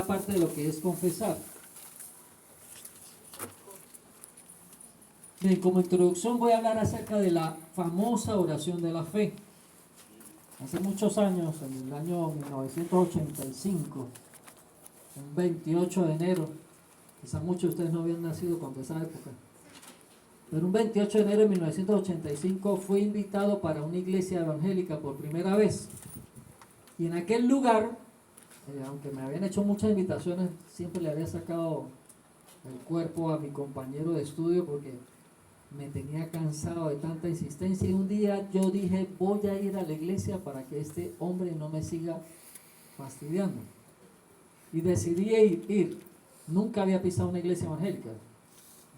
parte de lo que es confesar. Bien, como introducción voy a hablar acerca de la famosa oración de la fe. Hace muchos años, en el año 1985, un 28 de enero, quizás muchos de ustedes no habían nacido cuando esa época, pero un 28 de enero de 1985 fui invitado para una iglesia evangélica por primera vez. Y en aquel lugar, aunque me habían hecho muchas invitaciones, siempre le había sacado el cuerpo a mi compañero de estudio porque me tenía cansado de tanta insistencia. Y un día yo dije, voy a ir a la iglesia para que este hombre no me siga fastidiando. Y decidí ir. Nunca había pisado una iglesia evangélica.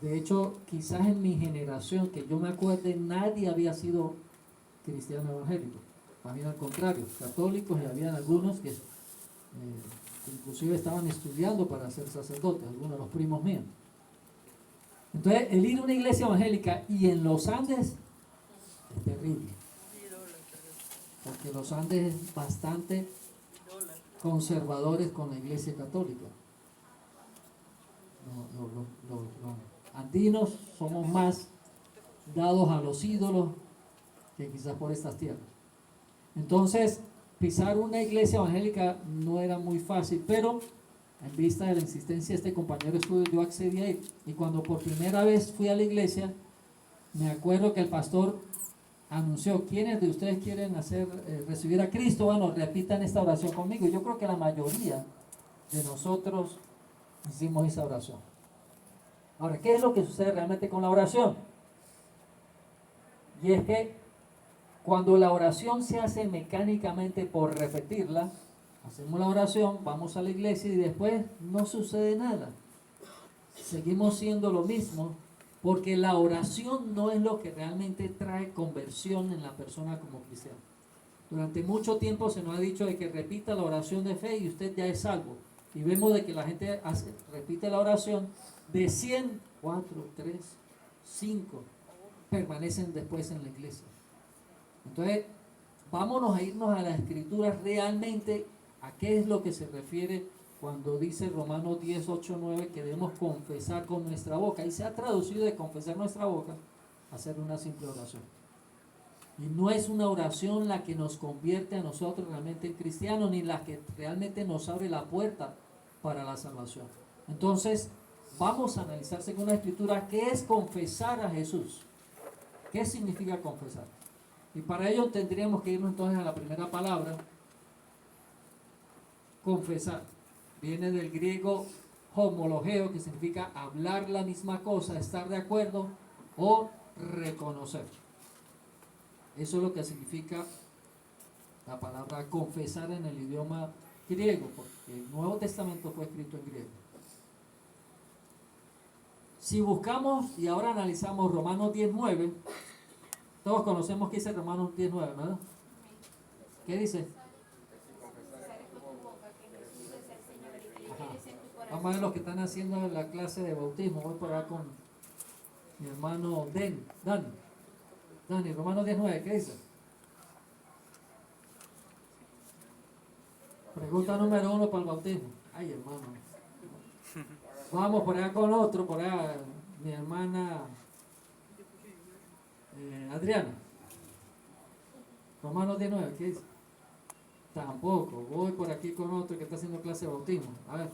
De hecho, quizás en mi generación, que yo me acuerde, nadie había sido cristiano evangélico. Más bien al contrario, católicos, y habían algunos que inclusive estaban estudiando para ser sacerdotes, algunos de los primos míos. Entonces, el ir a una iglesia evangélica y en los Andes es terrible, porque los Andes es bastante conservadores con la iglesia católica. Los andinos somos más dados a los ídolos que quizás por estas tierras. Entonces, pisar una iglesia evangélica no era muy fácil, pero en vista de la insistencia de este compañero de estudio, yo accedí a ir. Y cuando por primera vez fui a la iglesia, me acuerdo que el pastor anunció: ¿quiénes de ustedes quieren recibir a Cristo? Bueno, repitan esta oración conmigo. Yo creo que la mayoría de nosotros hicimos esa oración. Ahora, ¿qué es lo que sucede realmente con la oración? Y es que cuando la oración se hace mecánicamente por repetirla, hacemos la oración, vamos a la iglesia y después no sucede nada. Seguimos siendo lo mismo, porque la oración no es lo que realmente trae conversión en la persona como cristiano. Durante mucho tiempo se nos ha dicho de que repita la oración de fe y usted ya es salvo. Y vemos de que la gente repite la oración, de 100, 4, 3, 5 permanecen después en la iglesia. Entonces, vámonos a irnos a la escritura realmente, a qué es lo que se refiere cuando dice Romanos 10, 8, 9 que debemos confesar con nuestra boca. Y se ha traducido de confesar nuestra boca a hacer una simple oración. Y no es una oración la que nos convierte a nosotros realmente en cristianos, ni la que realmente nos abre la puerta para la salvación. Entonces, vamos a analizar según la escritura qué es confesar a Jesús. ¿Qué significa confesar? Y para ello tendríamos que irnos entonces a la primera palabra, confesar. Viene del griego homologeo, que significa hablar la misma cosa, estar de acuerdo o reconocer. Eso es lo que significa la palabra confesar en el idioma griego, porque el Nuevo Testamento fue escrito en griego. Si buscamos y ahora analizamos Romanos 10:9, todos conocemos que dice Romanos 10:9, ¿verdad? ¿Qué dice? Ajá. Vamos a ver los que están haciendo la clase de bautismo. Voy por acá con mi hermano Dani, Romanos 10:9, ¿qué dice? Pregunta número 1 para el bautismo. Ay, hermano. Vamos por allá con otro, por allá, mi hermana Adriana. Romanos 10:9, ¿qué dice? Tampoco. Voy por aquí con otro que está haciendo clase de bautismo. A ver.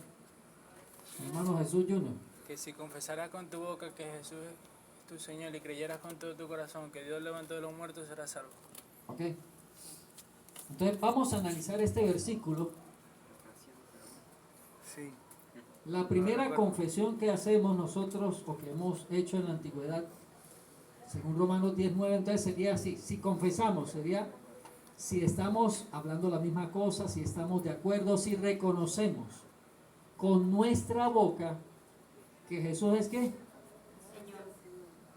Mi hermano Jesús Junior. Que si confesaras con tu boca que Jesús es tu Señor y creyeras con todo tu corazón que Dios levantó de los muertos, serás salvo. Ok. Entonces vamos a analizar este versículo. Sí. La primera confesión que hacemos nosotros, o que hemos hecho en la antigüedad, según Romanos 10:9, entonces sería así: si confesamos, sería si estamos hablando la misma cosa, si estamos de acuerdo, si reconocemos con nuestra boca que Jesús es ¿qué?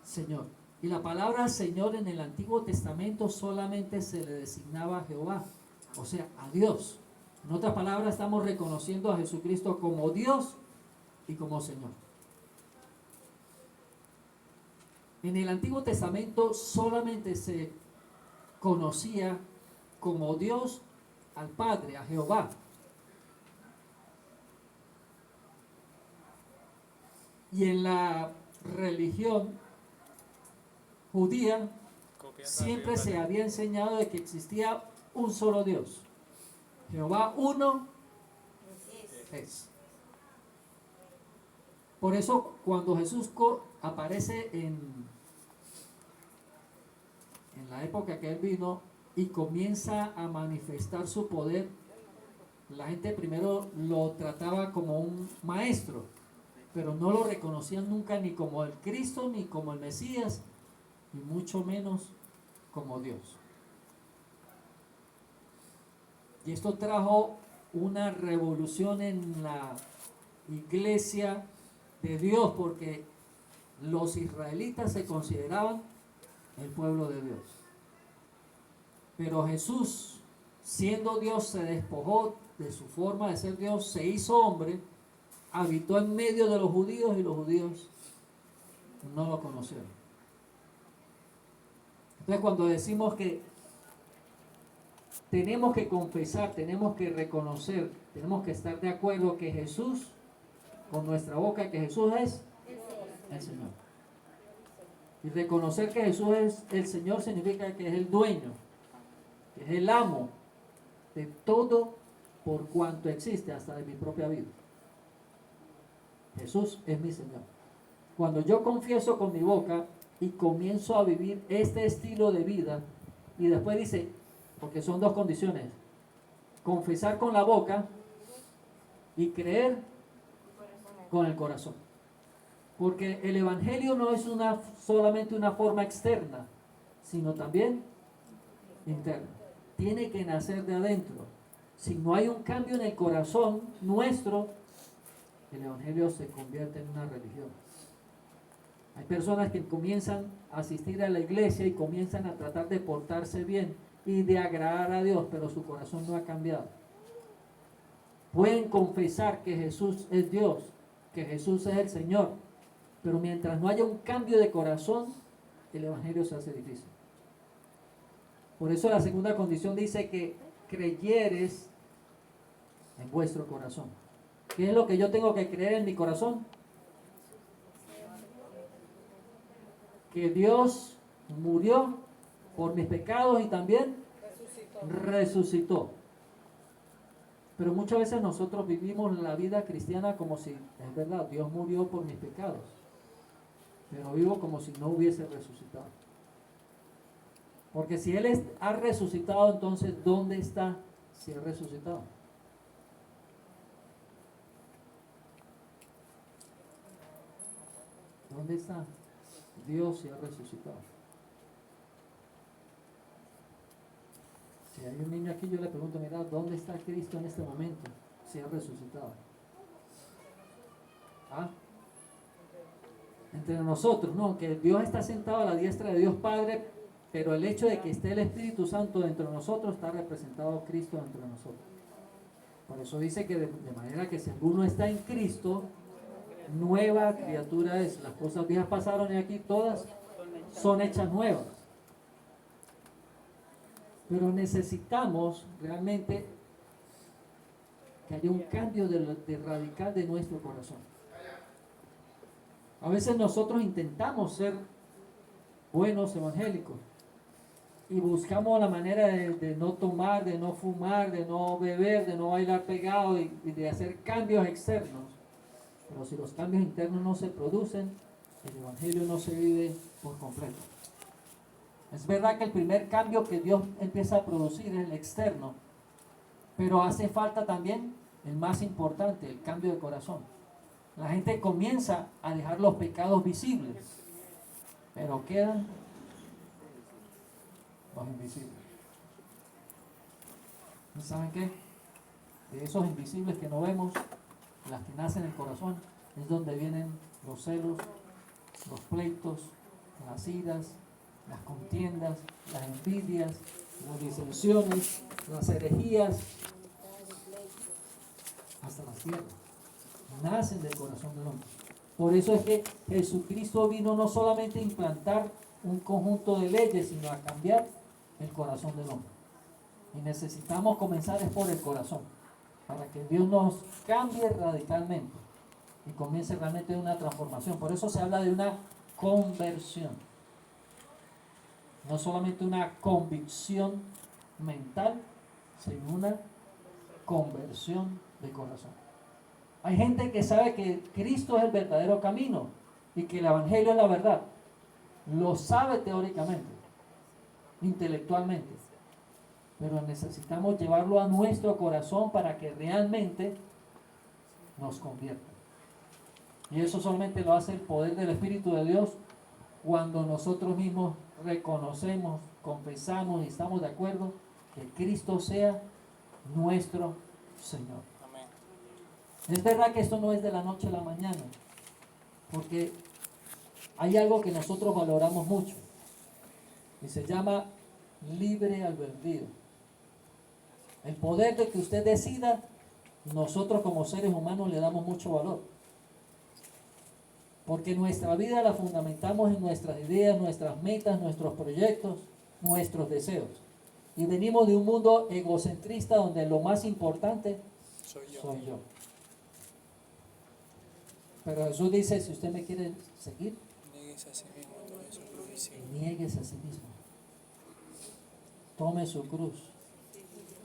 Señor. Y la palabra Señor en el Antiguo Testamento solamente se le designaba a Jehová, o sea, a Dios. En otras palabras, estamos reconociendo a Jesucristo como Dios y como Señor. En el Antiguo Testamento solamente se conocía como Dios al Padre, a Jehová. Y en la religión judía Copia siempre rápido, se dale. había enseñado de que existía un solo Dios. Jehová uno es. Por eso cuando Jesús aparece en la época que él vino y comienza a manifestar su poder, la gente primero lo trataba como un maestro, pero no lo reconocían nunca ni como el Cristo ni como el Mesías, y mucho menos como Dios. Y esto trajo una revolución en la iglesia de Dios, porque los israelitas se consideraban el pueblo de Dios. Pero Jesús, siendo Dios, se despojó de su forma de ser Dios, se hizo hombre, habitó en medio de los judíos y los judíos no lo conocieron. Entonces cuando decimos que tenemos que confesar, tenemos que reconocer, tenemos que estar de acuerdo que Jesús, con nuestra boca, que Jesús es el Señor. Y reconocer que Jesús es el Señor significa que es el dueño, que es el amo de todo por cuanto existe, hasta de mi propia vida. Jesús es mi Señor. Cuando yo confieso con mi boca y comienzo a vivir este estilo de vida, y después dice, porque son dos condiciones, confesar con la boca y creer con el corazón. Porque el Evangelio no es solamente una forma externa, sino también interna. Tiene que nacer de adentro. Si no hay un cambio en el corazón nuestro, el Evangelio se convierte en una religión. Hay personas que comienzan a asistir a la iglesia y comienzan a tratar de portarse bien y de agradar a Dios, pero su corazón no ha cambiado. Pueden confesar que Jesús es Dios, que Jesús es el Señor, pero mientras no haya un cambio de corazón, el Evangelio se hace difícil. Por eso la segunda condición dice que creyeres en vuestro corazón. ¿Qué es lo que yo tengo que creer en mi corazón? Que Dios murió por mis pecados y también resucitó. Pero muchas veces nosotros vivimos la vida cristiana como si, es verdad, Dios murió por mis pecados, pero vivo como si no hubiese resucitado. Porque si Él ha resucitado, entonces ¿dónde está si ha resucitado? ¿Dónde está Dios si ha resucitado? Si hay un niño aquí, yo le pregunto, mira, ¿dónde está Cristo en este momento si ha resucitado? ¿Ah? Entre nosotros, no, que Dios está sentado a la diestra de Dios Padre, pero el hecho de que esté el Espíritu Santo dentro de nosotros está representado Cristo dentro de nosotros. Por eso dice que de manera que si alguno está en Cristo, nueva criatura es. Las cosas viejas pasaron y aquí todas son hechas nuevas. Pero necesitamos realmente que haya un cambio de radical de nuestro corazón. A veces nosotros intentamos ser buenos evangélicos y buscamos la manera de no tomar, de no fumar, de no beber, de no bailar pegado y de hacer cambios externos. Pero si los cambios internos no se producen, el evangelio no se vive por completo. Es verdad que el primer cambio que Dios empieza a producir es el externo, pero hace falta también el más importante, el cambio de corazón. La gente comienza a dejar los pecados visibles, pero quedan los invisibles. ¿Y saben qué? De esos invisibles que no vemos, las que nacen en el corazón, es donde vienen los celos, los pleitos, las iras, las contiendas, las envidias, las disensiones, las herejías, hasta las tierras. Nacen del corazón del hombre. Por eso es que Jesucristo vino no solamente a implantar un conjunto de leyes, sino a cambiar el corazón del hombre. Y necesitamos comenzar es por el corazón, para que Dios nos cambie radicalmente y comience realmente una transformación. Por eso se habla de una conversión, no solamente una convicción mental, sino una conversión de corazón. Hay gente que sabe que Cristo es el verdadero camino y que el Evangelio es la verdad. Lo sabe teóricamente, intelectualmente, pero necesitamos llevarlo a nuestro corazón para que realmente nos convierta. Y eso solamente lo hace el poder del Espíritu de Dios cuando nosotros mismos reconocemos, confesamos y estamos de acuerdo que Cristo sea nuestro Señor. Amén. Es verdad que esto no es de la noche a la mañana, porque hay algo que nosotros valoramos mucho y se llama libre albedrío. El poder de que usted decida, nosotros como seres humanos le damos mucho valor. Porque nuestra vida la fundamentamos en nuestras ideas, nuestras metas, nuestros proyectos, nuestros deseos. Y venimos de un mundo egocentrista donde lo más importante soy yo. Pero Jesús dice, si usted me quiere seguir, Nieguese a sí mismo, tome su cruz y sígueme. niéguese a sí mismo. Tome su cruz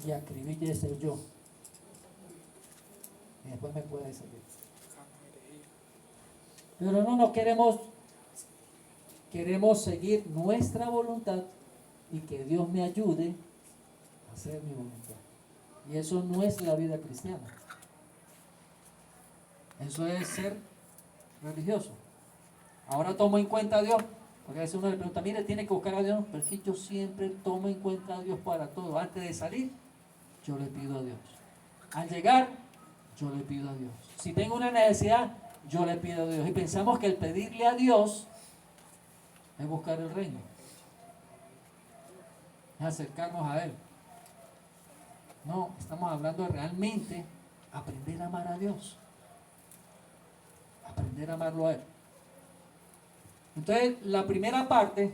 y acribíllese el yo. Y después me puede seguir. Pero no queremos seguir nuestra voluntad y que Dios me ayude a hacer mi voluntad. Y eso no es la vida cristiana. Eso es ser religioso. Ahora tomo en cuenta a Dios, porque a veces uno le pregunta, mire, tiene que buscar a Dios, pero es que yo siempre tomo en cuenta a Dios para todo. Antes de salir, yo le pido a Dios. Al llegar, yo le pido a Dios. Si tengo una necesidad, yo le pido a Dios. Y pensamos que el pedirle a Dios es buscar el reino, es acercarnos a Él. No, estamos hablando de realmente aprender a amar a Dios, aprender a amarlo a Él. Entonces, la primera parte,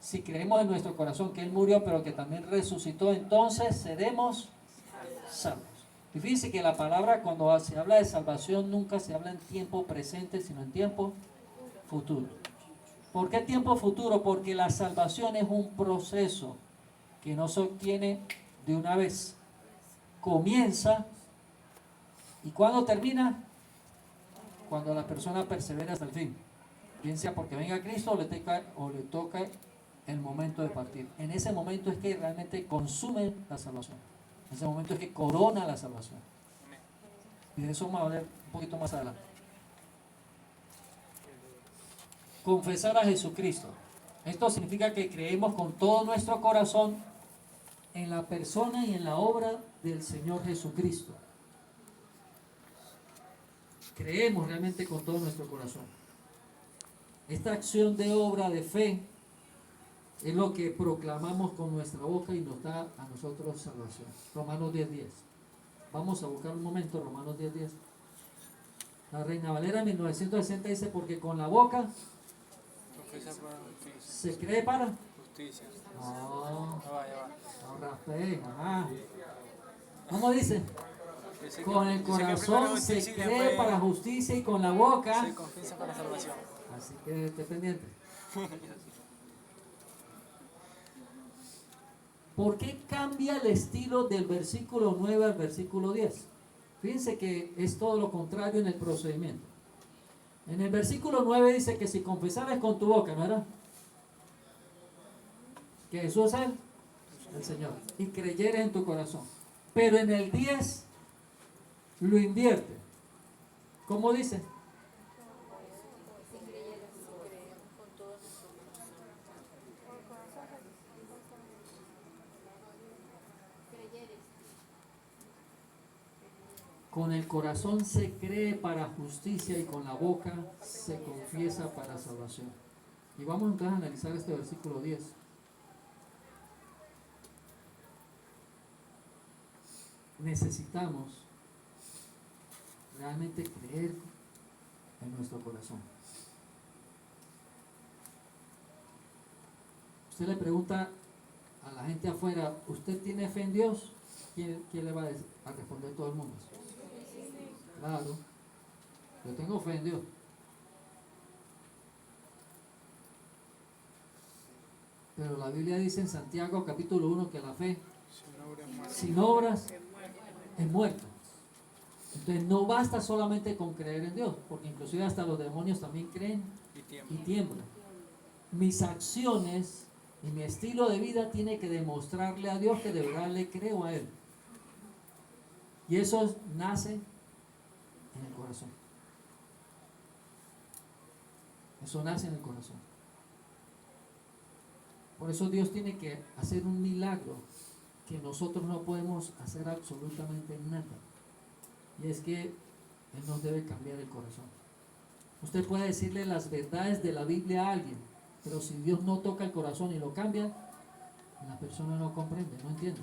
si creemos en nuestro corazón que Él murió, pero que también resucitó, entonces seremos salvos. Y fíjense que la palabra, cuando se habla de salvación, nunca se habla en tiempo presente, sino en tiempo futuro. ¿Por qué tiempo futuro? Porque la salvación es un proceso que no se obtiene de una vez. Comienza, ¿y cuándo termina? Cuando la persona persevera hasta el fin. Bien sea porque venga Cristo o le toca el momento de partir. En ese momento es que realmente consume la salvación. En ese momento es que corona la salvación. Y de eso vamos a hablar un poquito más adelante. Confesar a Jesucristo. Esto significa que creemos con todo nuestro corazón en la persona y en la obra del Señor Jesucristo. Creemos realmente con todo nuestro corazón. Esta acción de obra de fe es lo que proclamamos con nuestra boca y nos da a nosotros salvación. Romanos 10:10. Vamos a buscar un momento Romanos 10:10. La Reina Valera 1960 dice, porque con la boca Confiesa para justicia. se cree para... Justicia. No, Ya va, ya va. no raspé, ajá. ¿Cómo dice? Dice que- Con el dice que primero corazón se justicia y cree después para justicia y con la boca... se confiesa para salvación. Así que esté pendiente. ¿Por qué cambia el estilo del versículo 9 al versículo 10? Fíjense que es todo lo contrario en el procedimiento. En el versículo 9 dice que si confesares con tu boca, ¿no era? Que Jesús es el Señor. Y creyeres en tu corazón. Pero en el 10 lo invierte. ¿Cómo dice? Con el corazón se cree para justicia y con la boca se confiesa para salvación. Y vamos entonces a analizar este versículo 10. Necesitamos realmente creer en nuestro corazón. Usted le pregunta a la gente afuera, ¿usted tiene fe en Dios? ¿Quién le va a responder? Todo el mundo. Claro. Yo tengo fe en Dios. Pero la Biblia dice en Santiago capítulo 1 que la fe sin obras es muerta. Entonces no basta solamente con creer en Dios, porque inclusive hasta los demonios también creen y tiemblan. Mis acciones y mi estilo de vida tiene que demostrarle a Dios que de verdad le creo a Él. Y eso nace en el corazón. Eso nace en el corazón. Por eso Dios tiene que hacer un milagro que nosotros no podemos hacer absolutamente nada. Y es que Él nos debe cambiar el corazón. Usted puede decirle las verdades de la Biblia a alguien, pero si Dios no toca el corazón y lo cambia, la persona no comprende, no entiende.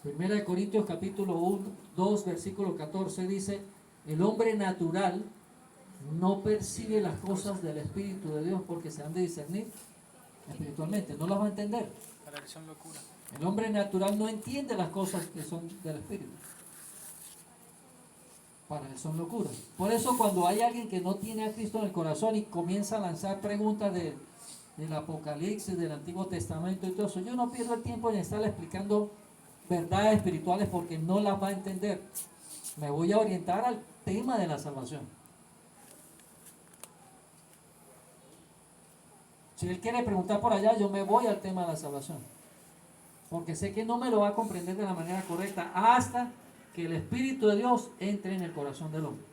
Primera de Corintios capítulo 2 versículo 14 dice: el hombre natural no percibe las cosas del Espíritu de Dios porque se han de discernir espiritualmente, no las va a entender. Para él son locura. El hombre natural no entiende las cosas que son del Espíritu. Para él son locuras. Por eso cuando hay alguien que no tiene a Cristo en el corazón y comienza a lanzar preguntas del Apocalipsis, del Antiguo Testamento y todo eso, yo no pierdo el tiempo en estarle explicando verdades espirituales porque no las va a entender. Me voy a orientar al tema de la salvación. Si él quiere preguntar por allá, yo me voy al tema de la salvación. Porque sé que no me lo va a comprender de la manera correcta hasta que el Espíritu de Dios entre en el corazón del hombre.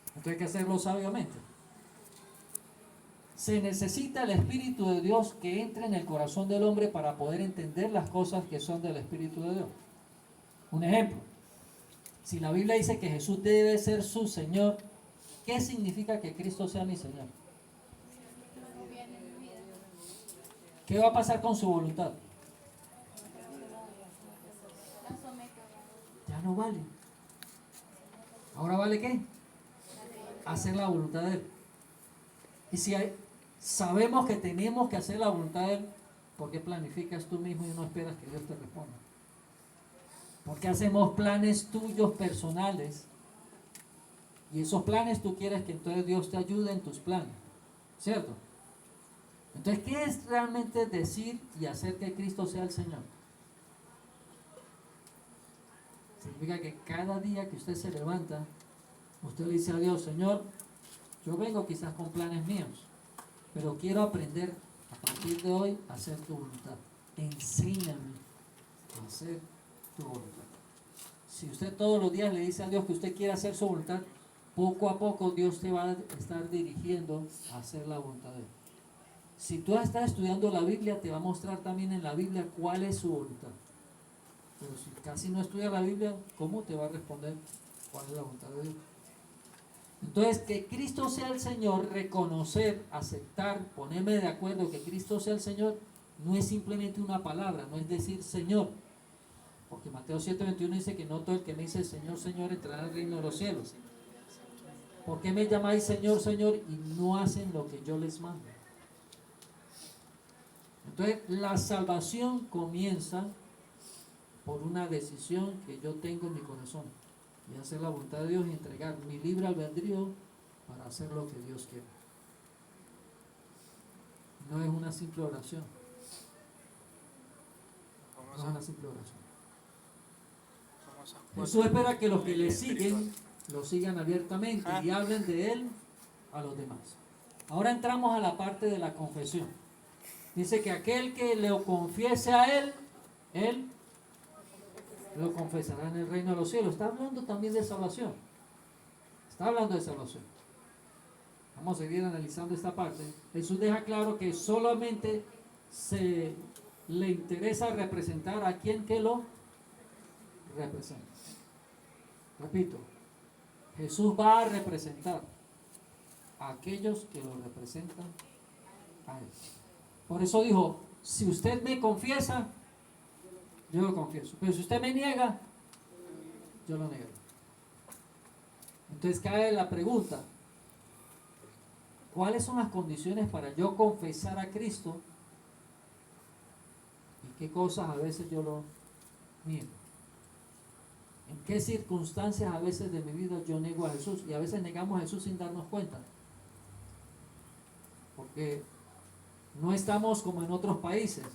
Entonces hay que hacerlo sabiamente. Se necesita el Espíritu de Dios que entre en el corazón del hombre para poder entender las cosas que son del Espíritu de Dios. Un ejemplo, si la Biblia dice que Jesús debe ser su Señor, ¿qué significa que Cristo sea mi Señor? ¿Qué va a pasar con su voluntad? Ya no vale. ¿Ahora vale qué? Hacer la voluntad de Él. Y si sabemos que tenemos que hacer la voluntad de Él, ¿por qué planificas tú mismo y no esperas que Dios te responda? ¿Por qué hacemos planes tuyos personales? Y esos planes tú quieres que entonces Dios te ayude en tus planes, ¿cierto? Entonces, ¿qué es realmente decir y hacer que Cristo sea el Señor? Significa que cada día que usted se levanta, usted le dice a Dios: Señor, yo vengo quizás con planes míos, pero quiero aprender a partir de hoy a hacer tu voluntad. Enséñame a hacer tu voluntad. Si usted todos los días le dice a Dios que usted quiere hacer su voluntad, poco a poco Dios te va a estar dirigiendo a hacer la voluntad de Él. Si tú estás estudiando la Biblia, te va a mostrar también en la Biblia cuál es su voluntad. Pero si casi no estudias la Biblia, ¿cómo te va a responder cuál es la voluntad de Dios? Entonces, que Cristo sea el Señor, reconocer, aceptar, ponerme de acuerdo que Cristo sea el Señor, no es simplemente una palabra, no es decir Señor. Porque Mateo 7:21 dice que no todo el que me dice Señor, Señor entrará al reino de los cielos. ¿Por qué me llamáis Señor, Señor y no hacen lo que yo les mando? Entonces, la salvación comienza por una decisión que yo tengo en mi corazón, y hacer la voluntad de Dios y entregar mi libre albedrío para hacer lo que Dios quiere. No es una simple oración. No es una simple oración. Jesús espera que los que le siguen lo sigan abiertamente y hablen de Él a los demás. Ahora entramos a la parte de la confesión. Dice que aquel que lo confiese a Él, Él lo confesará en el reino de los cielos. Está hablando también de salvación. Está hablando de salvación. Vamos a seguir analizando esta parte. Jesús deja claro que solamente le interesa representar a quien que lo representa. Repito, Jesús va a representar a aquellos que lo representan a Él. Por eso dijo: si usted me confiesa, yo lo confieso. Pero si usted me niega, yo lo negaré. Entonces cae la pregunta: ¿cuáles son las condiciones para yo confesar a Cristo? ¿Y qué cosas a veces yo lo niego? ¿En qué circunstancias a veces de mi vida yo nego a Jesús? Y a veces negamos a Jesús sin darnos cuenta. Porque no estamos como en otros países,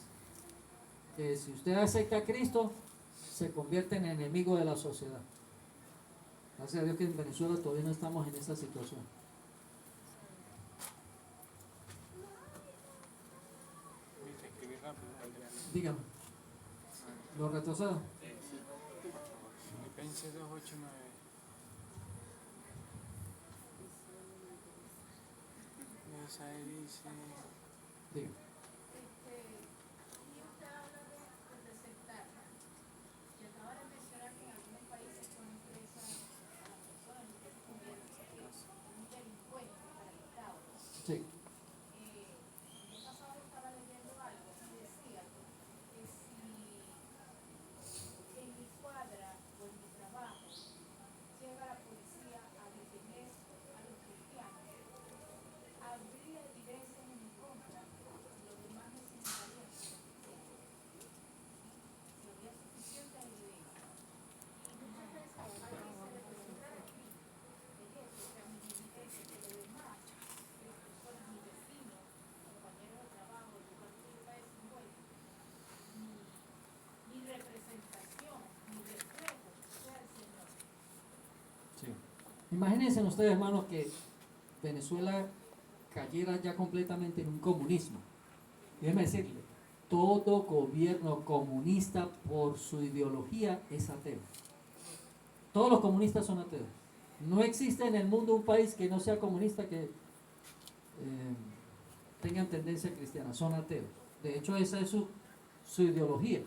que si usted acepta a Cristo, se convierte en enemigo de la sociedad. Gracias a Dios que en Venezuela todavía no estamos en esa situación. Viste, escribí rápido, Adriano. Dígame, ¿lo retrasado? Filipenses 2:8-9. Esa ahí dice. Dígame. Y usted habla de receptar, y acaba de mencionar que en algunos países ponen presa a las personas y que es un delincuente para el Estado. Sí. El pasado estaba leyendo algo y decía que si en mi cuadra o en mi trabajo llega la policía a detener a los cristianos, habría evidencia en mi contra, los demás necesitarían si había suficiente evidencia. Y muchas veces a veces representar aquí es eso, o sea, mi evidencia que los demás, que las personas, mis vecinos, compañeros de trabajo, el lugar que yo me desenvuelvo, mi representación, mi reflejo sea el Señor. Sí. Imagínense ustedes, hermanos, que Venezuela cayera ya completamente en un comunismo. Déjeme decirle, todo gobierno comunista por su ideología es ateo. Todos los comunistas son ateos. No existe en el mundo un país que no sea comunista que tengan tendencia cristiana, son ateos. De hecho, esa es su ideología.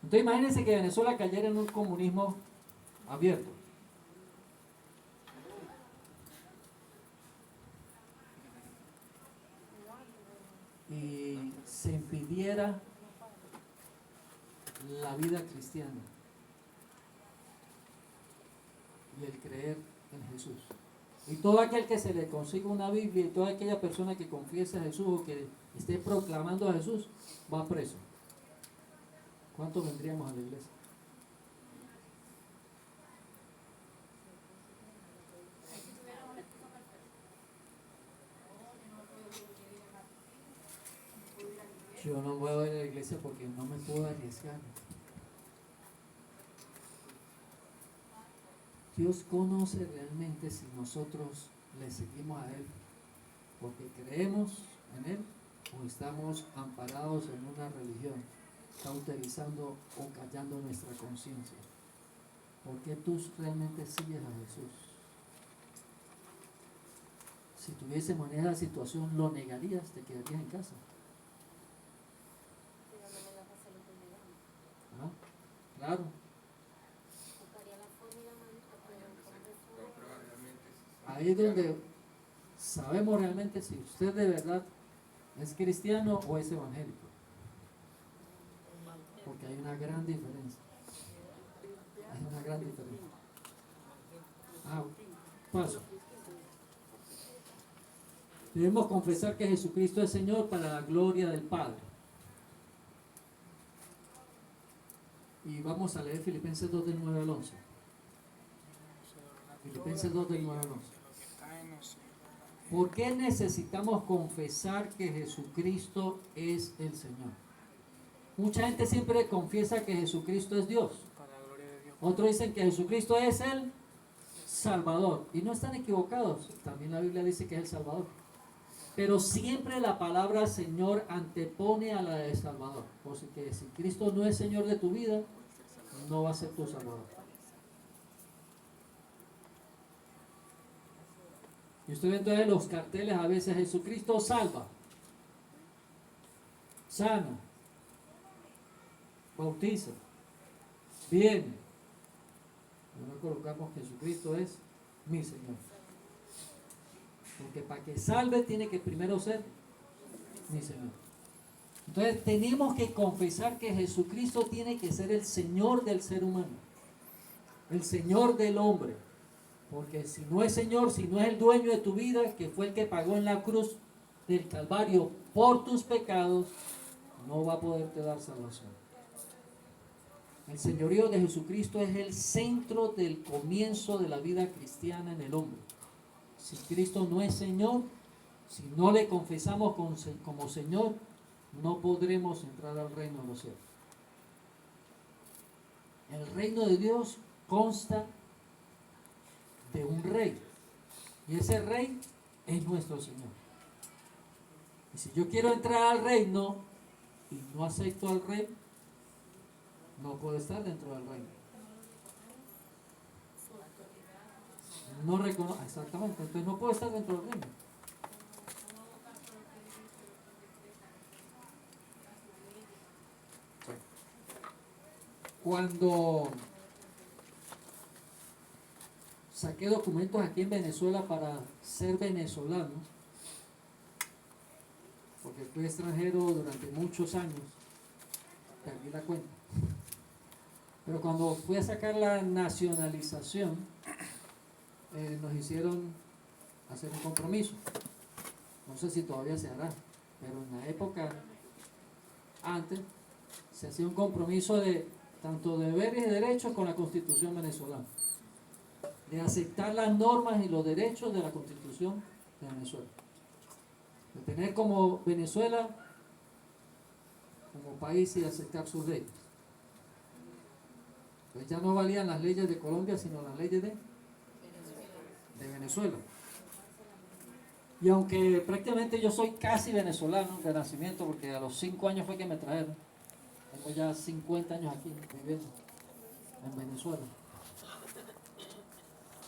Entonces imagínense que Venezuela cayera en un comunismo abierto. Y se impidiera la vida cristiana y el creer en Jesús. Y todo aquel que se le consiga una Biblia y toda aquella persona que confiese a Jesús o que esté proclamando a Jesús va preso. ¿Cuántos vendríamos a la iglesia? Yo no voy a ir a la iglesia porque no me puedo arriesgar. Dios conoce realmente si nosotros le seguimos a Él porque creemos en Él o estamos amparados en una religión, cauterizando o callando nuestra conciencia. ¿Por qué tú realmente sigues a Jesús? Si tuviésemos en esa situación, ¿lo negarías? ¿Te quedarías en casa? ¿Ah? Claro. Ahí es donde sabemos realmente si usted de verdad es cristiano o es evangélico. Porque hay una gran diferencia. Hay una gran diferencia. Paso. Debemos confesar que Jesucristo es Señor para la gloria del Padre. Y vamos a leer Filipenses 2 del 9 al 11. Filipenses 2 del 9 al 11. ¿Por qué necesitamos confesar que Jesucristo es el Señor? Mucha gente siempre confiesa que Jesucristo es Dios. Otros dicen que Jesucristo es el Salvador. Y no están equivocados. También la Biblia dice que es el Salvador. Pero siempre la palabra Señor antepone a la de Salvador. Porque si Cristo no es Señor de tu vida, no va a ser tu Salvador. Y usted ve entonces los carteles a veces: Jesucristo salva, sana, bautiza, viene. Ahora colocamos que Jesucristo es mi Señor. Porque para que salve tiene que primero ser mi Señor. Entonces tenemos que confesar que Jesucristo tiene que ser el Señor del ser humano, el Señor del hombre. Porque si no es Señor, si no es el dueño de tu vida, que fue el que pagó en la cruz del Calvario por tus pecados, no va a poderte dar salvación. El señorío de Jesucristo es el centro del comienzo de la vida cristiana en el hombre. Si Cristo no es Señor, si no le confesamos como Señor, no podremos entrar al reino de los cielos. El reino de Dios consta de un rey, y ese rey es nuestro Señor. Y si yo quiero entrar al reino y no acepto al rey, no puedo estar dentro del reino. No reconozco, exactamente, entonces no puedo estar dentro del reino. Cuando saqué documentos aquí en Venezuela para ser venezolano, porque fui extranjero durante muchos años, perdí la cuenta. Pero cuando fui a sacar la nacionalización, nos hicieron hacer un compromiso. No sé si todavía se hará, pero en la época antes se hacía un compromiso de tanto deberes y derechos con la Constitución venezolana, de aceptar las normas y los derechos de la Constitución de Venezuela, de tener como Venezuela como país y aceptar sus leyes. Pues ya no valían las leyes de Colombia, sino las leyes de Venezuela. Y aunque prácticamente yo soy casi venezolano de nacimiento, porque a los 5 años fue que me trajeron, tengo ya 50 años aquí viviendo en Venezuela.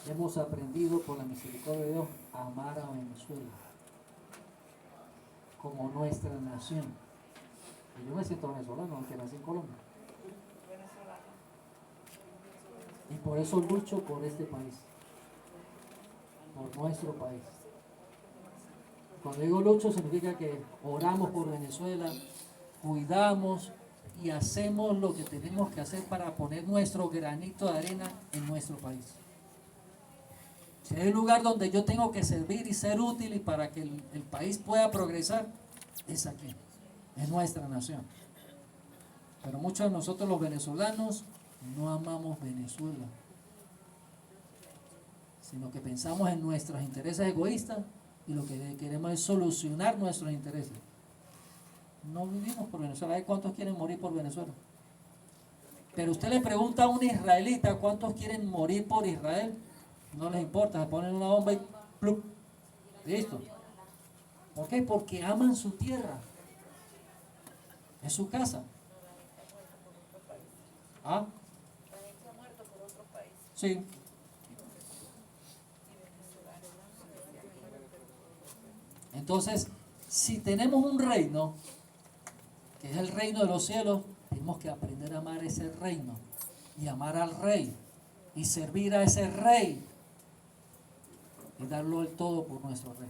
Hemos aprendido por la misericordia de Dios a amar a Venezuela como nuestra nación. Y yo me siento venezolano, aunque nací en Colombia. Y por eso lucho por este país, por nuestro país. Cuando digo lucho significa que oramos por Venezuela, cuidamos y hacemos lo que tenemos que hacer para poner nuestro granito de arena en nuestro país. Si hay un lugar donde yo tengo que servir y ser útil y para que el país pueda progresar, es aquí, en nuestra nación. Pero muchos de nosotros los venezolanos no amamos Venezuela, sino que pensamos en nuestros intereses egoístas y lo que queremos es solucionar nuestros intereses. No vivimos por Venezuela. ¿Hay cuántos quieren morir por Venezuela? Pero usted le pregunta a un israelita cuántos quieren morir por Israel, no les importa, se ponen una bomba y ¡plup! Listo. ¿Por qué? Porque aman su tierra, es su casa. ¿Ah? Sí. Entonces, si tenemos un reino, que es el reino de los cielos, tenemos que aprender a amar ese reino y amar al rey y servir a ese rey y darlo el todo por nuestro rey.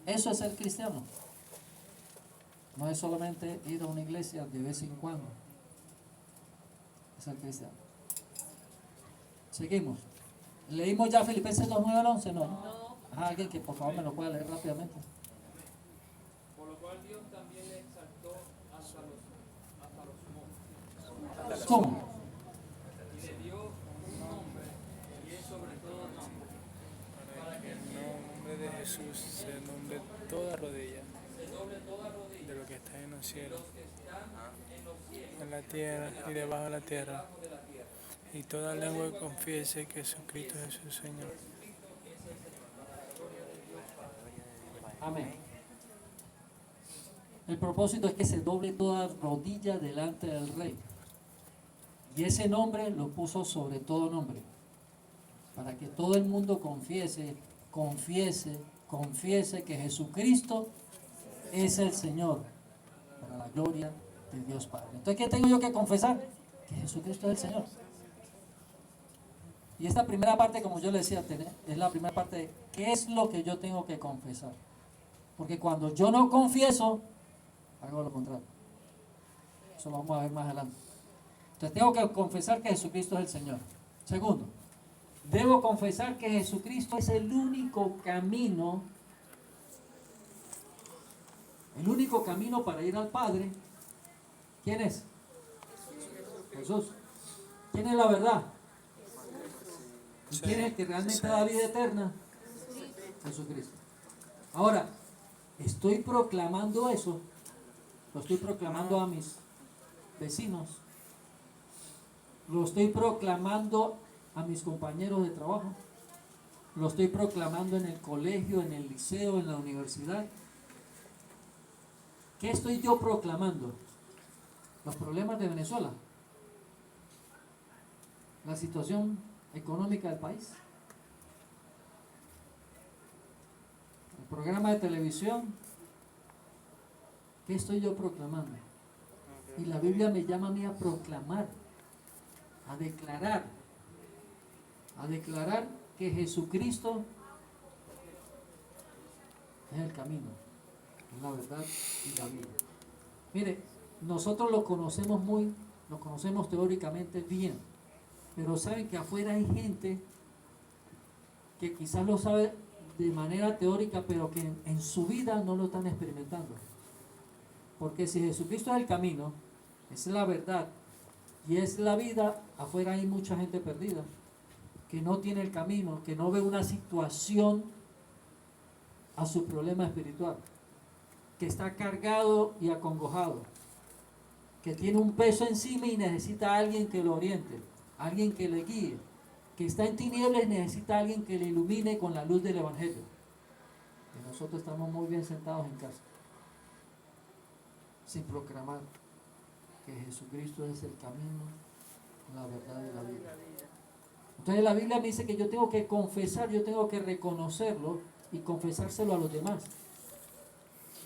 Eso es ser cristiano. No es solamente ir a una iglesia de vez en cuando. Es ser cristiano. Seguimos. ¿Leímos ya Filipenses 2:9 al 11? No. Alguien que por favor me lo pueda leer rápidamente. Por lo cual Dios también le exaltó hasta los montes. ¿Cómo? Y le dio un nombre, y es sobre todo nombre. Para que en el nombre de Jesús se nombre toda rodilla, de lo que está en los cielos, en la tierra y debajo de la tierra, y toda lengua confiese que Jesucristo es su Señor. Amén. El propósito es que se doble toda rodilla delante del rey. Y ese nombre lo puso sobre todo nombre. Para que todo el mundo confiese que Jesucristo es el Señor. Para la gloria de Dios Padre. Entonces, ¿qué tengo yo que confesar? Que Jesucristo es el Señor. Y esta primera parte, como yo le decía, es la primera parte de qué es lo que yo tengo que confesar. Porque cuando yo no confieso, hago lo contrario. Eso lo vamos a ver más adelante. Entonces tengo que confesar que Jesucristo es el Señor. Segundo, debo confesar que Jesucristo es el único camino para ir al Padre. ¿Quién es? Jesús. ¿Quién es la verdad? ¿Y Sí. quién es el que realmente da vida eterna? Jesucristo. Ahora, estoy proclamando eso, lo estoy proclamando a mis vecinos, lo estoy proclamando a mis compañeros de trabajo, lo estoy proclamando en el colegio, en el liceo, en la universidad. ¿Qué estoy yo proclamando? Los problemas de Venezuela, la situación económica del país, el programa de televisión. ¿Qué estoy yo proclamando? Y la Biblia me llama a mí a proclamar, a declarar que Jesucristo es el camino, es la verdad y la vida. Mire, nosotros lo conocemos teóricamente bien, pero saben que afuera hay gente que quizás lo sabe de manera teórica, pero que en su vida no lo están experimentando. Porque si Jesucristo es el camino, es la verdad y es la vida, afuera hay mucha gente perdida, que no tiene el camino, que no ve una situación a su problema espiritual, que está cargado y acongojado, que tiene un peso encima y necesita a alguien que lo oriente, alguien que le guíe, que está en tinieblas y necesita a alguien que le ilumine con la luz del Evangelio. Y nosotros estamos muy bien sentados en casa, sin proclamar que Jesucristo es el camino, la verdad y la vida. Entonces la Biblia me dice que yo tengo que confesar, yo tengo que reconocerlo y confesárselo a los demás.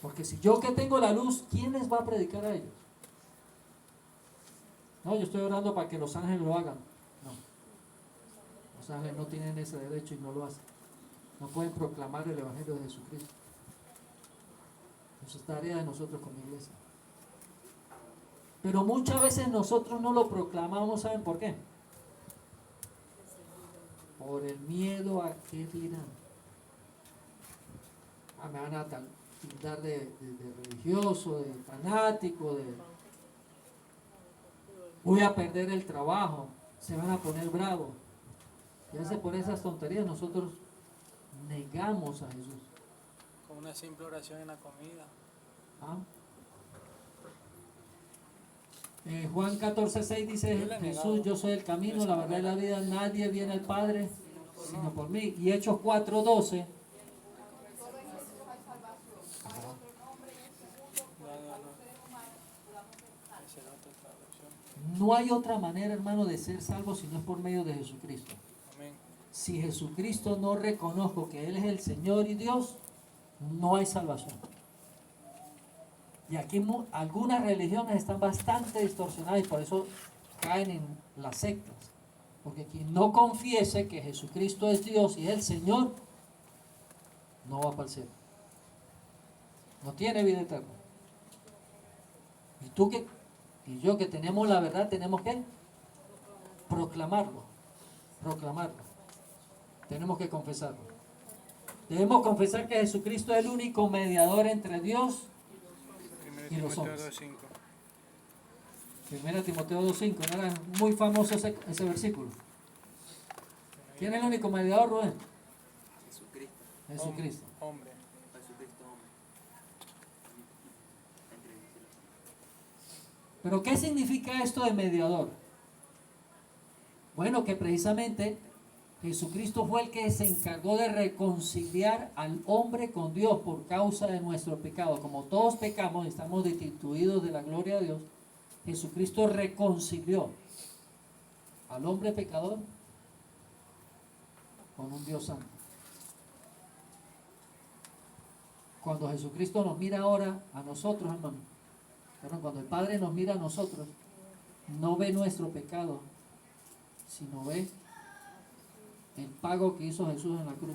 Porque si yo que tengo la luz, ¿quién les va a predicar a ellos? No, yo estoy orando para que los ángeles lo hagan. No, los ángeles no tienen ese derecho y no lo hacen. No pueden proclamar el Evangelio de Jesucristo. Eso es tarea de nosotros como iglesia. Pero muchas veces nosotros no lo proclamamos, ¿saben por qué? Por el miedo a qué dirán. Me van a tildar de religioso, de fanático, voy a perder el trabajo, se van a poner bravos. Y a veces por esas tonterías nosotros negamos a Jesús. Con una simple oración en la comida. ¿Ah? Juan 14:6 dice Jesús, yo soy el camino, la verdad y la vida, nadie viene al Padre sino por mí. Y Hechos 4:12. No hay otra manera, hermano, de ser salvo si no es por medio de Jesucristo. Amén. Si Jesucristo no reconozco que Él es el Señor y Dios, no hay salvación. Y aquí algunas religiones están bastante distorsionadas y por eso caen en las sectas. Porque quien no confiese que Jesucristo es Dios y es el Señor, no va para el cielo. No tiene vida eterna. Y tú y yo que tenemos la verdad, tenemos que proclamarlo. Tenemos que confesarlo. Debemos confesar que Jesucristo es el único mediador entre Dios y los hombres. 1 Timoteo 2:5, ¿no era muy famoso ese versículo? ¿Quién es el único mediador, Rubén? Jesucristo. Hombre. Pero ¿qué significa esto de mediador? Bueno, que precisamente Jesucristo fue el que se encargó de reconciliar al hombre con Dios por causa de nuestro pecado. Como todos pecamos, estamos destituidos de la gloria de Dios. Jesucristo reconcilió al hombre pecador con un Dios santo. Cuando Jesucristo nos mira ahora a nosotros, hermano, cuando el Padre nos mira a nosotros, no ve nuestro pecado, sino ve el pago que hizo Jesús en la cruz.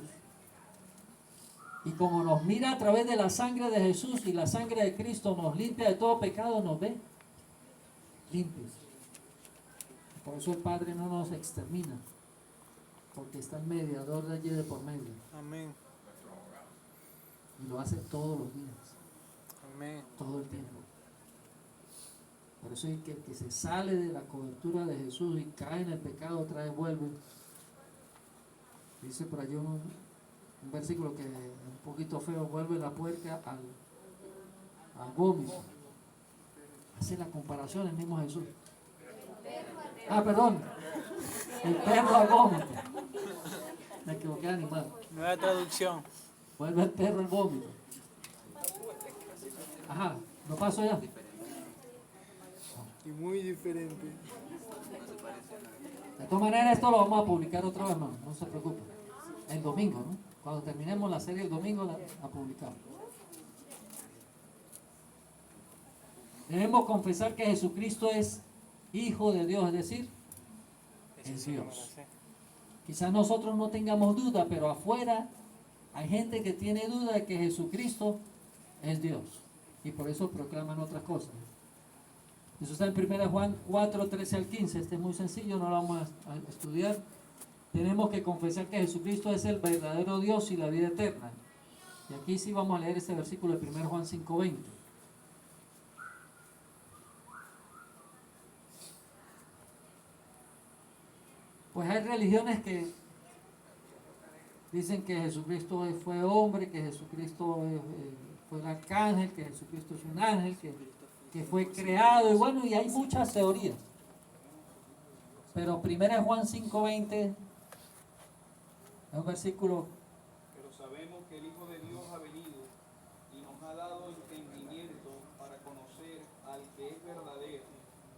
Y como nos mira a través de la sangre de Jesús y la sangre de Cristo nos limpia de todo pecado, nos ve limpios. Por eso el Padre no nos extermina, porque está el mediador de allí de por medio. Amén. Y lo hace todos los días, Amén. todo el tiempo. Por eso es que el que se sale de la cobertura de Jesús y cae en el pecado, otra vez vuelve. Dice por allí un versículo que es un poquito feo, vuelve la puerca al vómito. Hace la comparación el mismo Jesús. Ah, perdón. El perro al vómito. Me equivoqué de animal. Nueva traducción. Vuelve el perro al vómito. Ajá, ¿lo paso ya? Y muy diferente. De todas maneras, esto lo vamos a publicar otra vez más, no se preocupe. El domingo, ¿no? Cuando terminemos la serie el domingo, la publicamos. Debemos confesar que Jesucristo es Hijo de Dios, es decir, es Dios. Quizás nosotros no tengamos duda, pero afuera hay gente que tiene duda de que Jesucristo es Dios. Y por eso proclaman otras cosas. Eso está en 1 Juan 4, 13 al 15. Este es muy sencillo, no lo vamos a estudiar. Tenemos que confesar que Jesucristo es el verdadero Dios y la vida eterna. Y aquí sí vamos a leer este versículo de 1 Juan 5, 20. Pues hay religiones que dicen que Jesucristo fue hombre, que Jesucristo fue el arcángel, que Jesucristo es un ángel, que fue creado, y bueno, y hay muchas teorías. Pero 1 Juan 5:20 es un versículo. Pero sabemos que el Hijo de Dios ha venido y nos ha dado entendimiento para conocer al que es verdadero,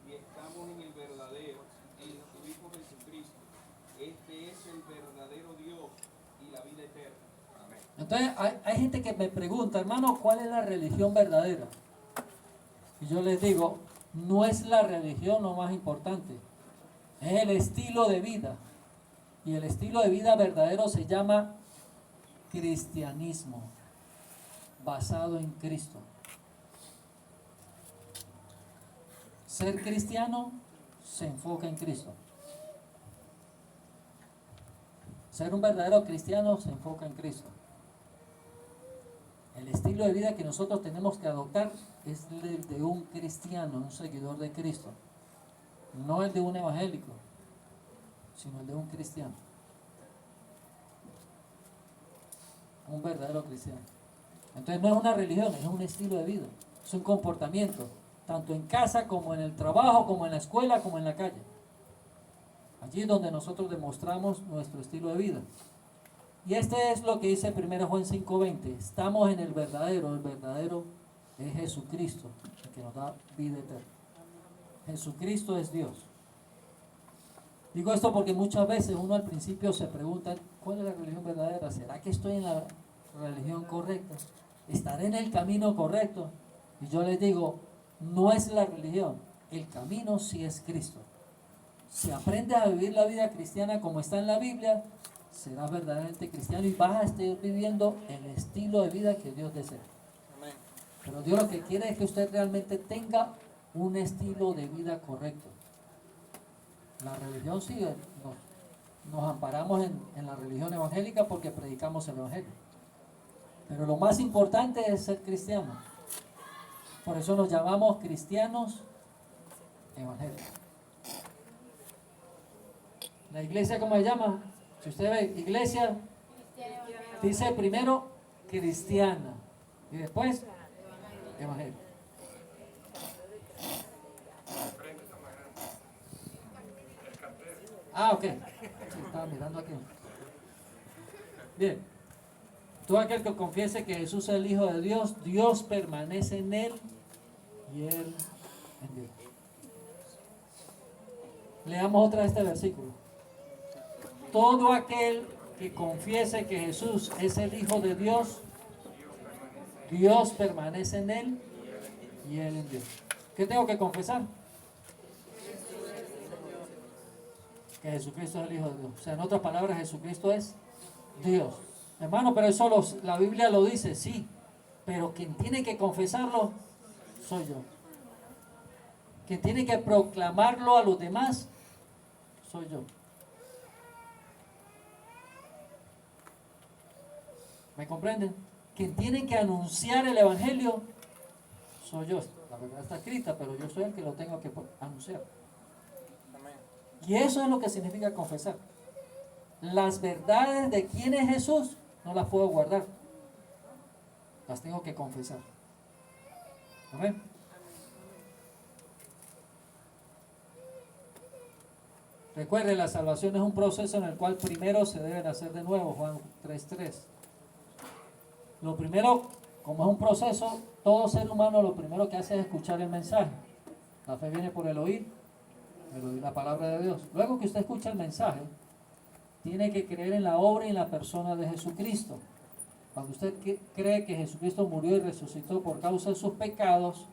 y estamos en el verdadero, en su Hijo Jesucristo. Este es el verdadero Dios y la vida eterna. Amén. Entonces hay gente que me pregunta, hermano, ¿cuál es la religión verdadera? Y yo les digo, no es la religión lo más importante, es el estilo de vida. Y el estilo de vida verdadero se llama cristianismo, basado en Cristo. Ser cristiano se enfoca en Cristo. Ser un verdadero cristiano se enfoca en Cristo. El estilo de vida que nosotros tenemos que adoptar es el de un cristiano, un seguidor de Cristo. No el de un evangélico, sino el de un cristiano. Un verdadero cristiano. Entonces no es una religión, es un estilo de vida. Es un comportamiento, tanto en casa como en el trabajo, como en la escuela, como en la calle. Allí es donde nosotros demostramos nuestro estilo de vida. Y este es lo que dice 1 Juan 5:20. Estamos en el verdadero es Jesucristo, el que nos da vida eterna. Jesucristo es Dios. Digo esto porque muchas veces uno al principio se pregunta, ¿cuál es la religión verdadera? ¿Será que estoy en la religión correcta? ¿Estaré en el camino correcto? Y yo les digo, no es la religión, el camino sí es Cristo. Si aprendes a vivir la vida cristiana como está en la Biblia, serás verdaderamente cristiano y vas a estar viviendo el estilo de vida que Dios desea. Amén. Pero Dios lo que quiere es que usted realmente tenga un estilo de vida correcto. La religión sí, nos amparamos en la religión evangélica porque predicamos el evangelio. Pero lo más importante es ser cristiano. Por eso nos llamamos cristianos evangélicos. La iglesia, ¿cómo se llama? Si usted ve, iglesia, dice primero cristiana y después evangélica. Ah, ok. Sí, estaba mirando aquí. Bien. Todo aquel que confiese que Jesús es el Hijo de Dios, Dios permanece en él y él en Dios. Leamos otra vez este versículo. Todo aquel que confiese que Jesús es el Hijo de Dios, Dios permanece en él y él en Dios. ¿Qué tengo que confesar? Que Jesucristo es el Hijo de Dios. O sea, en otras palabras, Jesucristo es Dios. Hermano, pero eso la Biblia lo dice, sí. Pero quien tiene que confesarlo soy yo. Quien tiene que proclamarlo a los demás soy yo. ¿Me comprenden? Quien tiene que anunciar el Evangelio soy yo. La verdad está escrita, pero yo soy el que lo tengo que anunciar. Amén. Y eso es lo que significa confesar. Las verdades de quién es Jesús no las puedo guardar. Las tengo que confesar. Amén. Recuerde, la salvación es un proceso en el cual primero se debe nacer de nuevo, Juan 3:3. Lo primero, como es un proceso, todo ser humano lo primero que hace es escuchar el mensaje. La fe viene por el oír la palabra de Dios. Luego que usted escucha el mensaje, tiene que creer en la obra y en la persona de Jesucristo. Cuando usted cree que Jesucristo murió y resucitó por causa de sus pecados,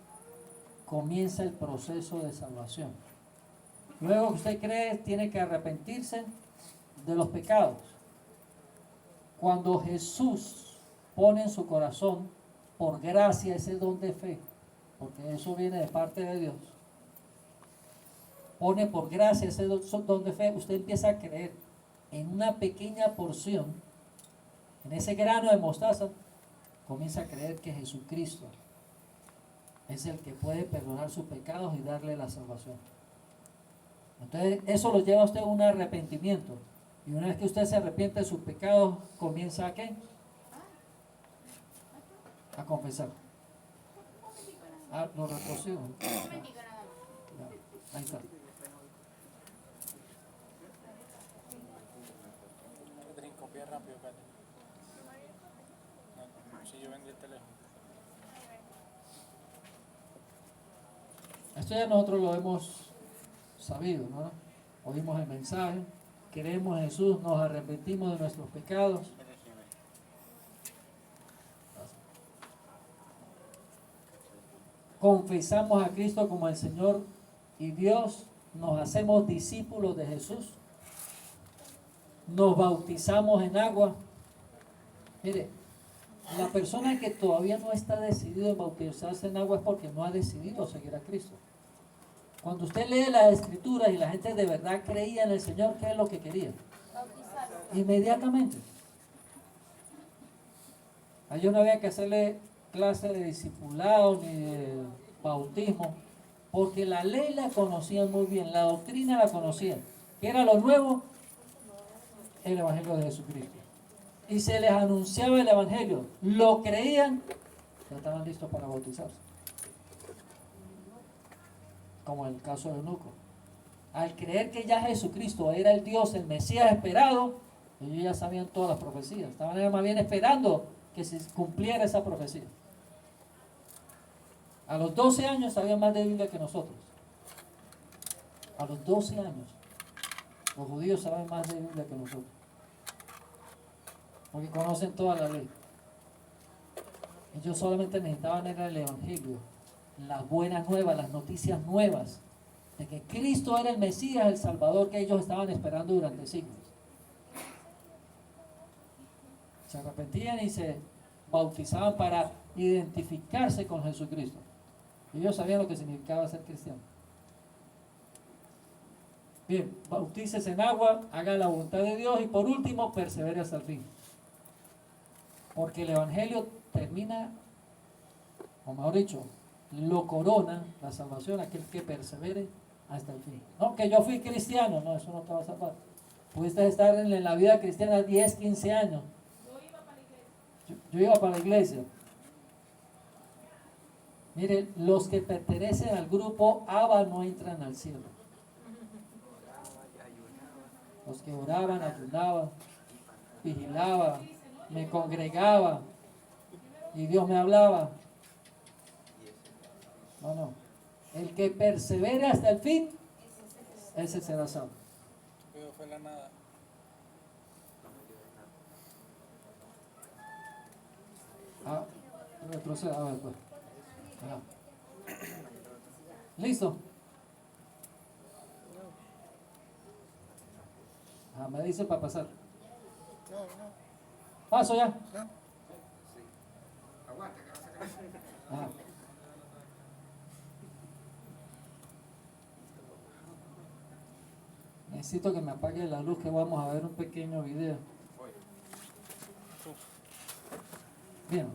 comienza el proceso de salvación. Luego que usted cree, tiene que arrepentirse de los pecados. Cuando Jesús pone en su corazón, por gracia, ese don de fe, porque eso viene de parte de Dios, pone por gracia ese don de fe, usted empieza a creer en una pequeña porción, en ese grano de mostaza, comienza a creer que Jesucristo es el que puede perdonar sus pecados y darle la salvación. Entonces eso lo lleva a usted a un arrepentimiento, y una vez que usted se arrepiente de sus pecados, comienza a ¿qué? A confesar. Lo retrocedió. Ahí está. Copia rápido, Cate. No, si yo vendí el teléfono. Esto ya nosotros lo hemos sabido, ¿no? Oímos el mensaje, creemos en Jesús, nos arrepentimos de nuestros pecados. Confesamos a Cristo como el Señor y Dios, nos hacemos discípulos de Jesús, nos bautizamos en agua. Mire, la persona que todavía no está decidido en bautizarse en agua es porque no ha decidido seguir a Cristo. Cuando usted lee las Escrituras y la gente de verdad creía en el Señor, ¿qué es lo que quería? Inmediatamente. A ellos no había que hacerle clase de discipulado ni de bautismo, porque la ley la conocían muy bien, la doctrina la conocían. ¿Qué era lo nuevo? El Evangelio de Jesucristo. Y se les anunciaba el Evangelio, lo creían, ya estaban listos para bautizarse. Como en el caso de Eunuco. Al creer que ya Jesucristo era el Dios, el Mesías esperado, ellos ya sabían todas las profecías, estaban más bien esperando que se cumpliera esa profecía. A los 12 años sabían más de Biblia que nosotros. A los 12 años. Los judíos saben más de Biblia que nosotros. Porque conocen toda la ley. Ellos solamente necesitaban era el Evangelio. Las buenas nuevas, las noticias nuevas. De que Cristo era el Mesías, el Salvador que ellos estaban esperando durante siglos. Se arrepentían y se bautizaban para identificarse con Jesucristo. Ellos sabían lo que significaba ser cristiano. Bien, bautícese en agua, haga la voluntad de Dios y por último, persevere hasta el fin. Porque el Evangelio termina, o mejor dicho, lo corona la salvación aquel que persevere hasta el fin. No, que yo fui cristiano, no, eso no te va a salvar. Pudiste estar en la vida cristiana 10, 15 años. Yo iba para la iglesia. Mire, los que pertenecen al grupo Abba no entran al cielo. Los que oraban, ayunaban, vigilaban, me congregaba y Dios me hablaba. No. El que persevere hasta el fin, ese será salvo. Pero fue la nada. Retroceda, a ver, pues. ¿Listo? Me dice para pasar. ¿Paso ya? Ajá. Necesito que me apague la luz, que vamos a ver un pequeño video. Bien.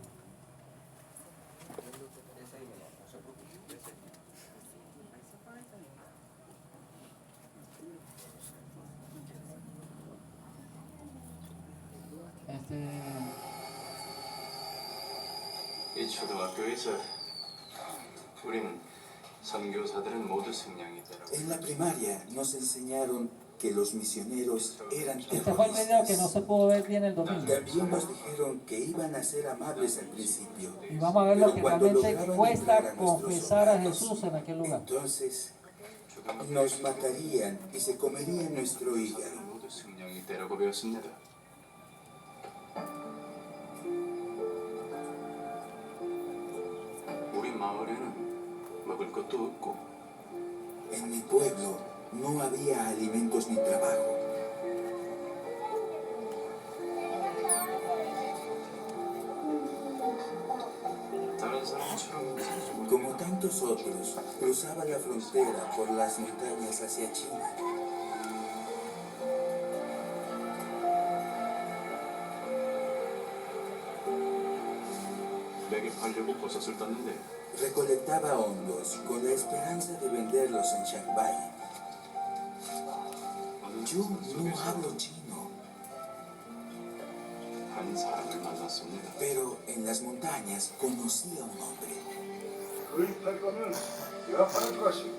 이 초등학교에서 우리는 선교사들은 모두 승량이 되라고. En la primaria nos enseñaron que los misioneros eran Este fue el video que no terroristas. se pudo ver bien el domingo. También nos dijeron que iban a ser amables al principio, Y vamos a ver lo pero que cuando realmente lograban cuesta entrar a nuestros confesar a hogares, Jesús en aquel lugar. entonces nos matarían y se comerían nuestro hígado. 모두 승량이 되라고 배웠습니다. 우리 마을에는 먹을 것도 없고 En mi pueblo no había alimentos ni trabajo. 다른 사람처럼 Como tantos otros, cruzaba la frontera por las montañas hacia China. 내게 팔려고 버섯을 땄는데 Recolectaba hongos con la esperanza de venderlos en Shanghái. 어느 Yo 산 no 속에서 hablo chino, 한 사람을 만났습니다. pero en las montañas conocí a un hombre. 구입할 거면 내가 팔을 것이.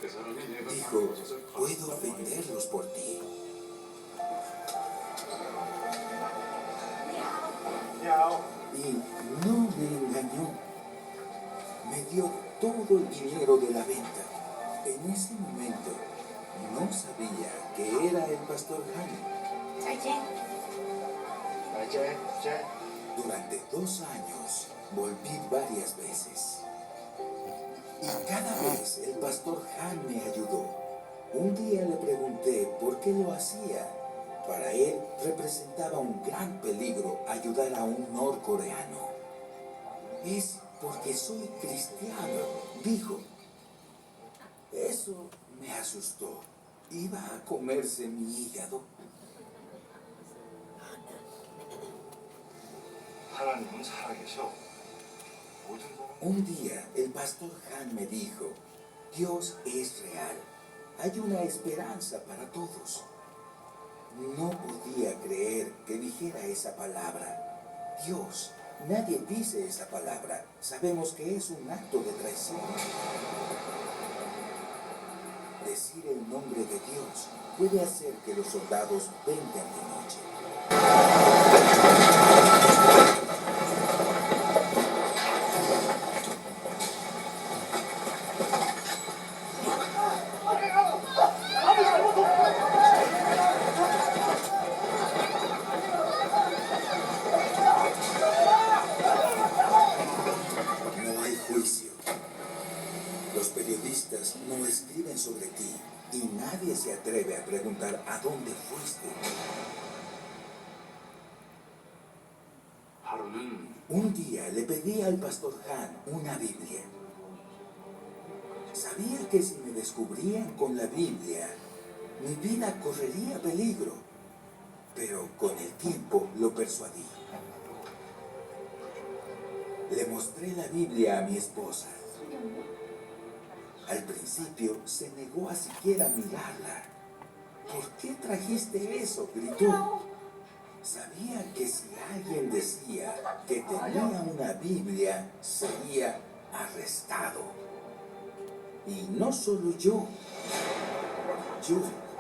그 사람이 내가 판 Dijo, 버섯을 puedo 팔았다고 venderlos por ti. 야오. Y no me engañó. Me dio todo el dinero de la venta. En ese momento no sabía que era el pastor Han. Durante 2 años volví varias veces. Y cada vez el pastor Han me ayudó. Un día le pregunté por qué lo hacía. Para él representaba un gran peligro ayudar a un norcoreano. Es porque soy cristiano, dijo. Eso me asustó. Iba a comerse mi hígado. 하나님은 살아계셔. 모든 사람 Un día el pastor Han me dijo, Dios es real. Hay una esperanza para todos. No podía creer que dijera esa palabra. Dios, nadie dice esa palabra. Sabemos que es un acto de traición. Decir el nombre de Dios puede hacer que los soldados vengan de noche. No hay juicio. Los periodistas no escriben sobre ti y nadie se atreve a preguntar a dónde fuiste. 하루는 Un día le pedí al pastor Han una Biblia. Sabía que si me descubrían con la Biblia, mi vida correría peligro. Pero con el tiempo lo persuadí. Le mostré la Biblia a mi esposa. Al principio se negó a siquiera mirarla. ¿Por qué trajiste eso?, gritó. Sabía que si alguien decía que tenía una Biblia, sería arrestado. Y no solo yo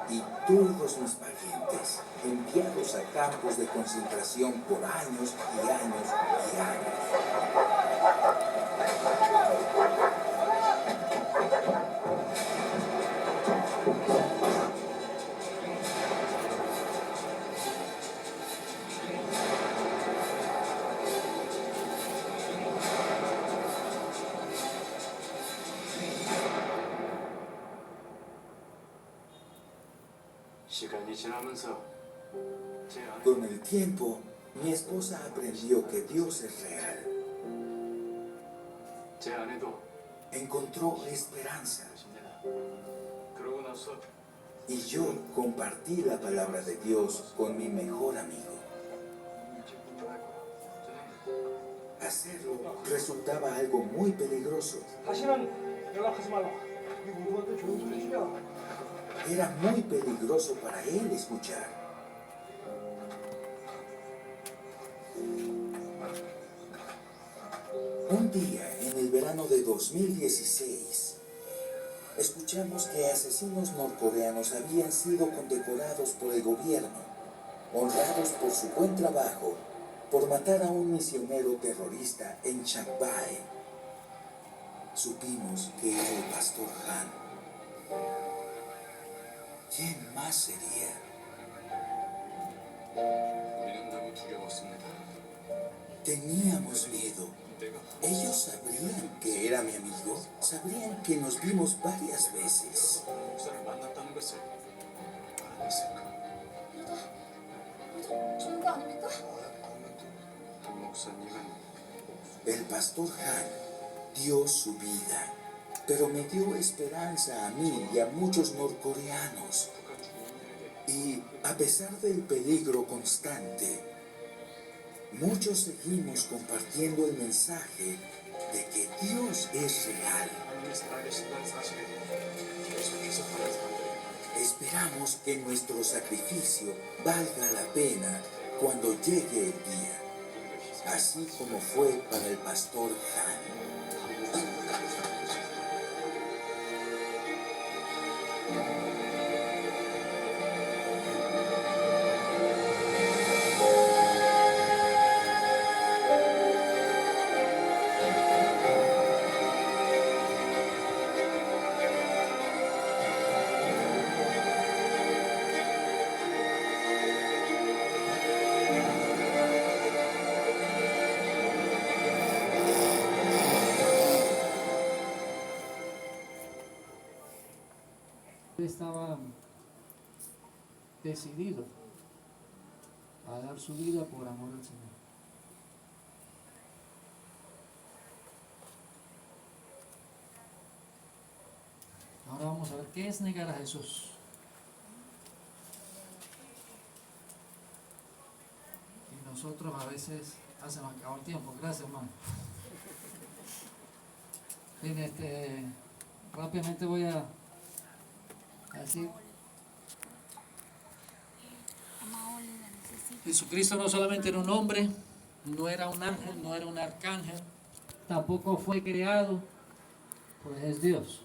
y todos mis parientes, enviados a campos de concentración por años y años y años. 시간이 지나면서 제 아내 Con el tiempo, mi esposa aprendió que Dios es real. 제 아내도 Encontró esperanza. 것입니다. 그러고 나서 Y yo compartí la palabra de Dios con mi mejor amigo. Hacerlo resultaba algo muy peligroso. 다시는 연락하지 말라. 이 누구한테 좋은 소리야. Era muy peligroso para él escuchar. Un día, en el verano de 2016, escuchamos que asesinos norcoreanos habían sido condecorados por el gobierno, honrados por su buen trabajo, por matar a un misionero terrorista en Chiang Mai. Supimos que era el pastor Han. ¿Quién más sería? 우리는 너무 두려웠습니다. Teníamos miedo. 내가 ¿Ellos sabrían que era mi amigo? ¿Sabrían que nos vimos varias veces? 목사를 만났다는 것을 알았을까? 좋은 거 아닙니까? 한 목사님은 El pastor Han dio su vida, pero me dio esperanza a mí y a muchos norcoreanos. 북한 주민들에게 Y a pesar del peligro constante, muchos seguimos compartiendo el mensaje de que Dios es real. 하나님이 살아계신다는 사실을 계속해서 다른 사람들에게 Esperamos que nuestro sacrificio valga la pena cuando llegue el día, así como fue para el pastor Han. Estaba decidido a dar su vida por amor al Señor. Ahora vamos a ver qué es negar a Jesús. Y nosotros a veces hacemos acabado el tiempo. Gracias, hermano. Bien, rápidamente voy a decir. Jesucristo no solamente era un hombre, no era un ángel, no era un arcángel, tampoco fue creado, pues es Dios.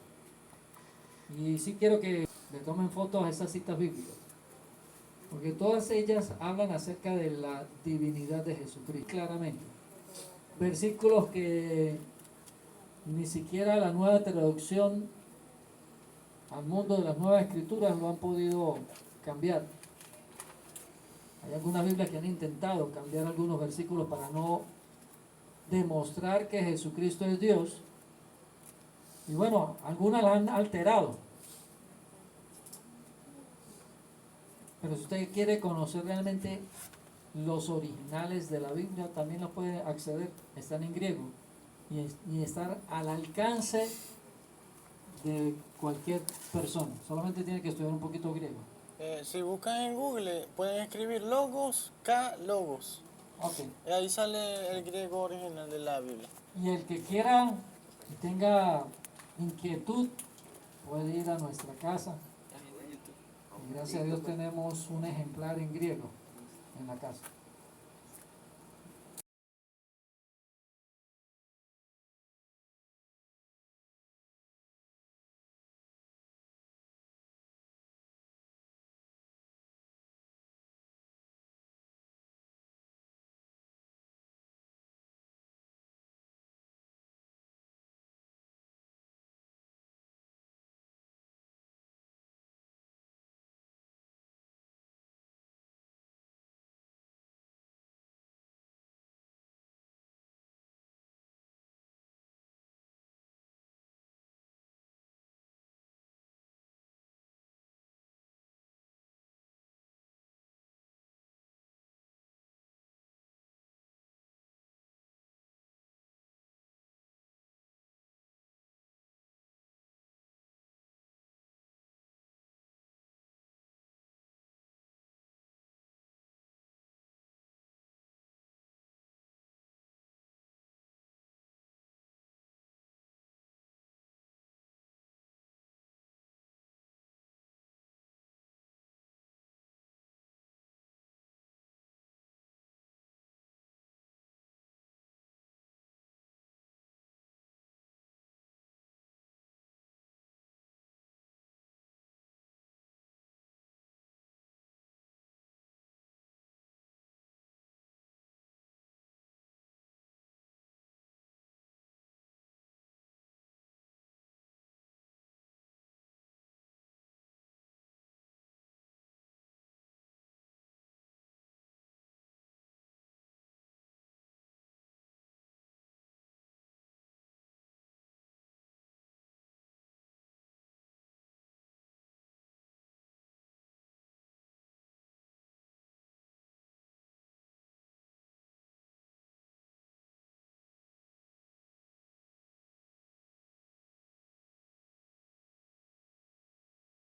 Y sí quiero que le tomen fotos a esas citas bíblicas, porque todas ellas hablan acerca de la divinidad de Jesucristo, claramente. Versículos que ni siquiera la nueva traducción al mundo de las nuevas escrituras lo han podido cambiar. Hay algunas Biblias que han intentado cambiar algunos versículos para no demostrar que Jesucristo es Dios. Y bueno, algunas la han alterado. Pero si usted quiere conocer realmente los originales de la Biblia, también los puede acceder. Están en griego y están al alcance de cualquier persona. Solamente tiene que estudiar un poquito griego. Si buscan en Google, pueden escribir logos, K-logos. Ok. Y ahí sale el griego original de la Biblia. Y el que quiera y tenga inquietud puede ir a nuestra casa. Y gracias a Dios tenemos un ejemplar en griego en la casa.